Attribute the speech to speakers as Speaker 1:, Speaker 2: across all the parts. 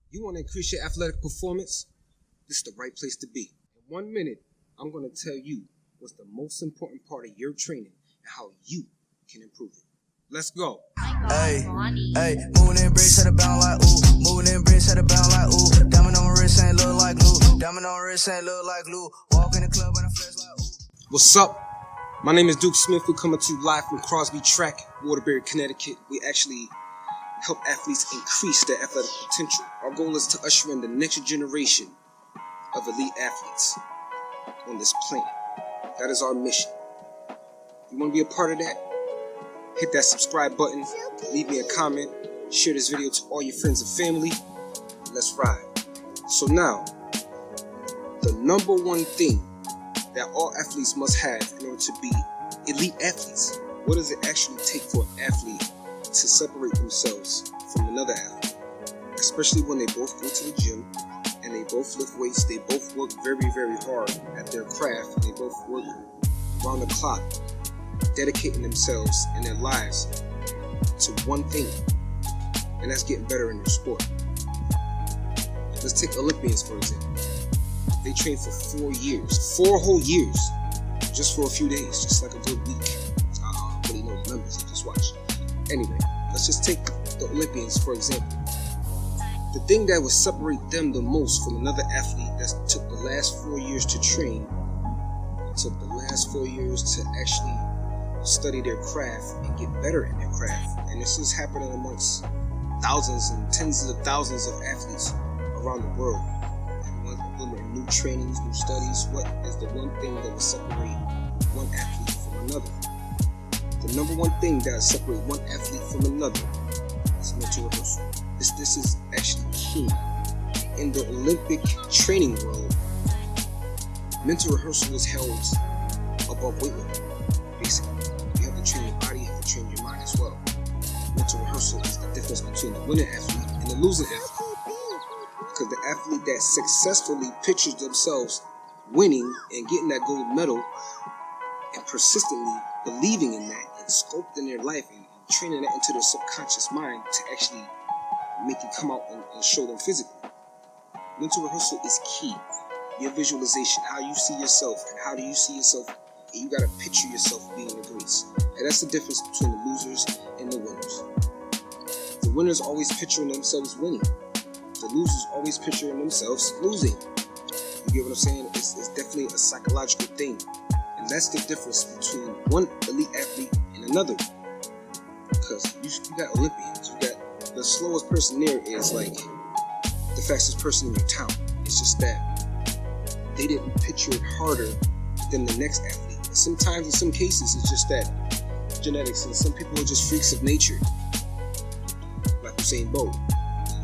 Speaker 1: You want to increase your athletic performance? This is the right place to be. In 1 minute, I'm going to tell you what's the most important part of your training and how you can improve it. Let's go.
Speaker 2: Hey, moving in bricks had a bound like ooh. Moving in bricks had a bound like ooh. Diamond on my wrist ain't look like glue. Diamond on my wrist ain't look like glue. Walk in the club and I flex like ooh.
Speaker 1: What's up? My name is Duke Smith. We're coming to you live from Crosby Track, Waterbury, Connecticut. We actually help athletes increase their athletic potential. Our goal is to usher in the next generation of elite athletes on this planet. That is our mission. You want to be a part of that? Hit that subscribe button, leave me a comment, share this video to all your friends and family, and let's ride. So now, the number one thing that all athletes must have in order to be elite athletes. What does it actually take for an athlete to separate themselves from another athlete? Especially when they both go to the gym and they both lift weights, they both work very, very hard at their craft, and they both work around the clock, dedicating themselves and their lives to one thing, and that's getting better in their sport. Let's take Olympians, for example. They train for 4 years, 4 whole years, just for a few days, just like a good week. I don't really know the numbers, I just watch. Anyway, let's just take the Olympians, for example. The thing that would separate them the most from another athlete that took the last 4 years to train, took the last 4 years to actually study their craft and get better in their craft. And this is happening amongst thousands and tens of thousands of athletes around the world. Everyone's implementing new trainings, new studies. What is the one thing that will separate one athlete from another? The number one thing that will separate one athlete from another is mental rehearsal. This is actually key. In the Olympic training world, mental rehearsal is held above weightlifting, basically. You have to train your body, you have to train your mind as well. Mental rehearsal is the difference between the winning athlete and the losing athlete. Because the athlete that successfully pictures themselves winning and getting that gold medal and persistently believing in that and sculpting their life and training that into their subconscious mind to actually make it come out and show them physically. Mental rehearsal is key. Your visualization, how you see yourself, and how do you see yourself, and you gotta picture yourself being the greats. And that's the difference between the losers and the winners. The winners always picturing themselves winning. The losers always picturing themselves losing. You get what I'm saying? It's definitely a psychological thing. And that's the difference between one elite athlete and another. Because you got Olympians, you got the slowest person there is like the fastest person in your town. It's just that they didn't picture it harder than the next athlete. And sometimes, in some cases, it's just that genetics, and some people are just freaks of nature. Like Usain Bolt,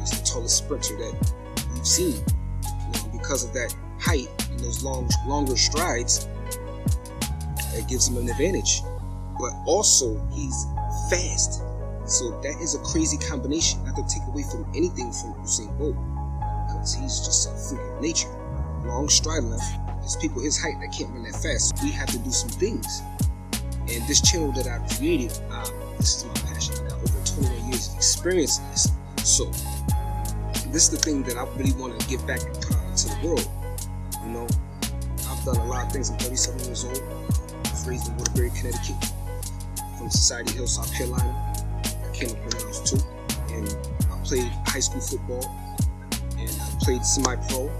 Speaker 1: he's the tallest sprinter that we've seen. Because of that height and those longer strides, that gives him an advantage. But also, he's fast. So that is a crazy combination. Not to take away from anything from Usain Bolt, because he's just a freak of nature. Long stride length. There's people his height that can't run that fast. So we have to do some things. And this channel that I've created, this is my passion. I got over 21 years of experience in this. So this is the thing that I really want to give back to the world. You know, I've done a lot of things. I'm 37 years old. I was raised in Waterbury, Connecticut, from Society Hill, South Carolina. I came up here when I was 2, and I played high school football, and I played semi-pro.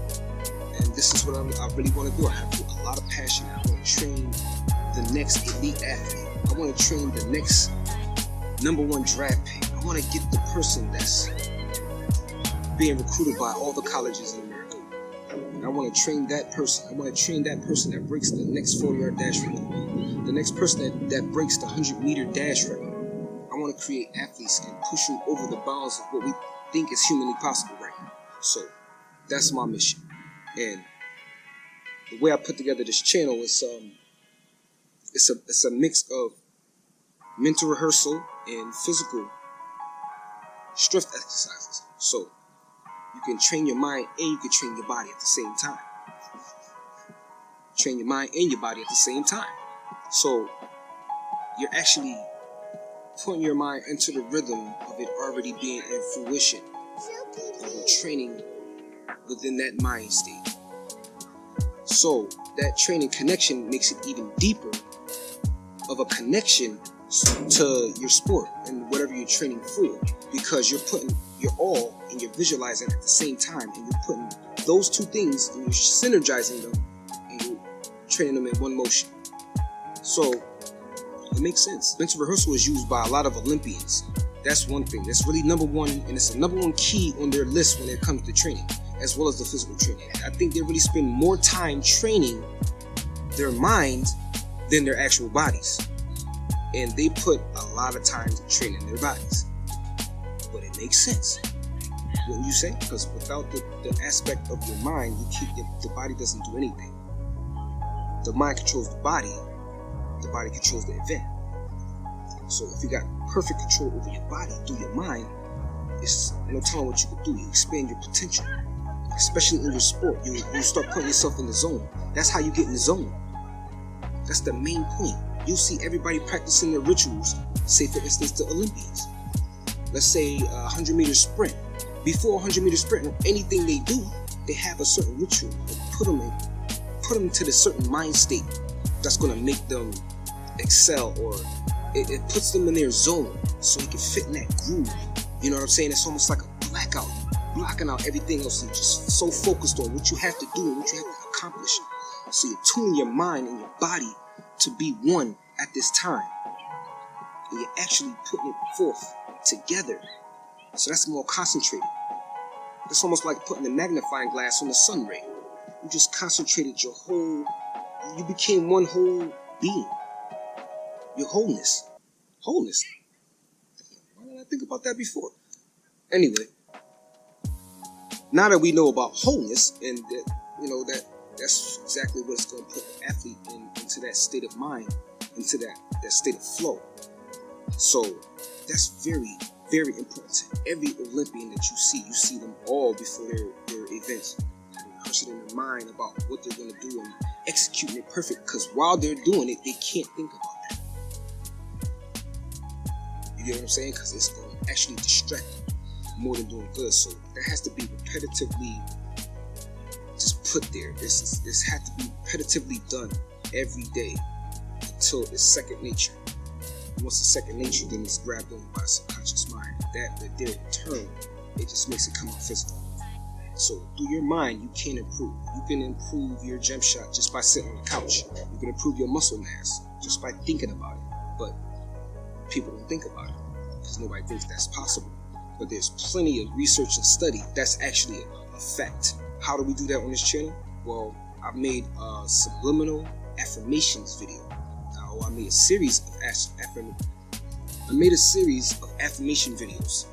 Speaker 1: And this is what I really want to do. I have a lot of passion. I want to train the next elite athlete. I want to train the next #1 draft pick. I want to get the person that's being recruited by all the colleges in America. And I want to train that person. I want to train that person that breaks the next 40-yard dash record. The next person that breaks the 100-meter dash record. I want to create athletes and push them over the bounds of what we think is humanly possible right now. So that's my mission. And the way I put together this channel is it's a mix of mental rehearsal and physical strength exercises. So you can train your mind and you can train your body at the same time. Train your mind and your body at the same time. So you're actually putting your mind into the rhythm of it already being in fruition. You're training within that mind state. So that training connection makes it even deeper of a connection to your sport and whatever you're training for, because you're putting your all and you're visualizing at the same time, and you're putting those two things and you're synergizing them and you're training them in one motion. So it makes sense. Mental rehearsal is used by a lot of Olympians. That's one thing. That's really number one, and it's the number one key on their list when it comes to training, as well as the physical training. I think they really spend more time training their minds than their actual bodies. And they put a lot of time to training their bodies. But it makes sense, wouldn't you say? Because without the aspect of your mind, the body doesn't do anything. The mind controls the body controls the event. So if you got perfect control over your body through your mind, it's no telling what you can do. You expand your potential, especially in your sport. You start putting yourself in the zone. That's how you get in the zone. That's the main point. You see everybody practicing their rituals. Say, for instance, the Olympians. Let's say a 100-meter sprint. Before a 100-meter sprint or anything they do, they have a certain ritual that put them to the certain mind state that's going to make them excel, or it puts them in their zone so they can fit in that groove. You know what I'm saying? It's almost like a blackout, blocking out everything else and just so focused on what you have to do and what you have to accomplish. So you're tuning your mind and your body to be one at this time, and you're actually putting it forth together. So that's more concentrated. That's almost like putting a magnifying glass on the sun ray. You just concentrated you became one whole being. Your wholeness. Why didn't I think about that before? Anyway, now that we know about wholeness, and that that's exactly what it's going to put the athlete into that state of mind, into that state of flow. So that's very, very important. Every Olympian that you see them all before their events, rehearsing in their mind about what they're going to do and executing it perfect, because while they're doing it, they can't think about that. You get what I'm saying? Because it's going to actually distract them more than doing good. So that has to be repetitively just put there. This has to be repetitively done every day until it's second nature. Once it's second nature, then it's grabbed on by the subconscious mind. That there in turn, it just makes it come out physical. So through your mind, you can improve. You can improve your jump shot just by sitting on the couch. You can improve your muscle mass just by thinking about it. But people don't think about it because nobody thinks that's possible. But there's plenty of research and study that's actually a fact. How do we do that on this channel? Well, I've made a subliminal affirmations video. I made a series of affirmation videos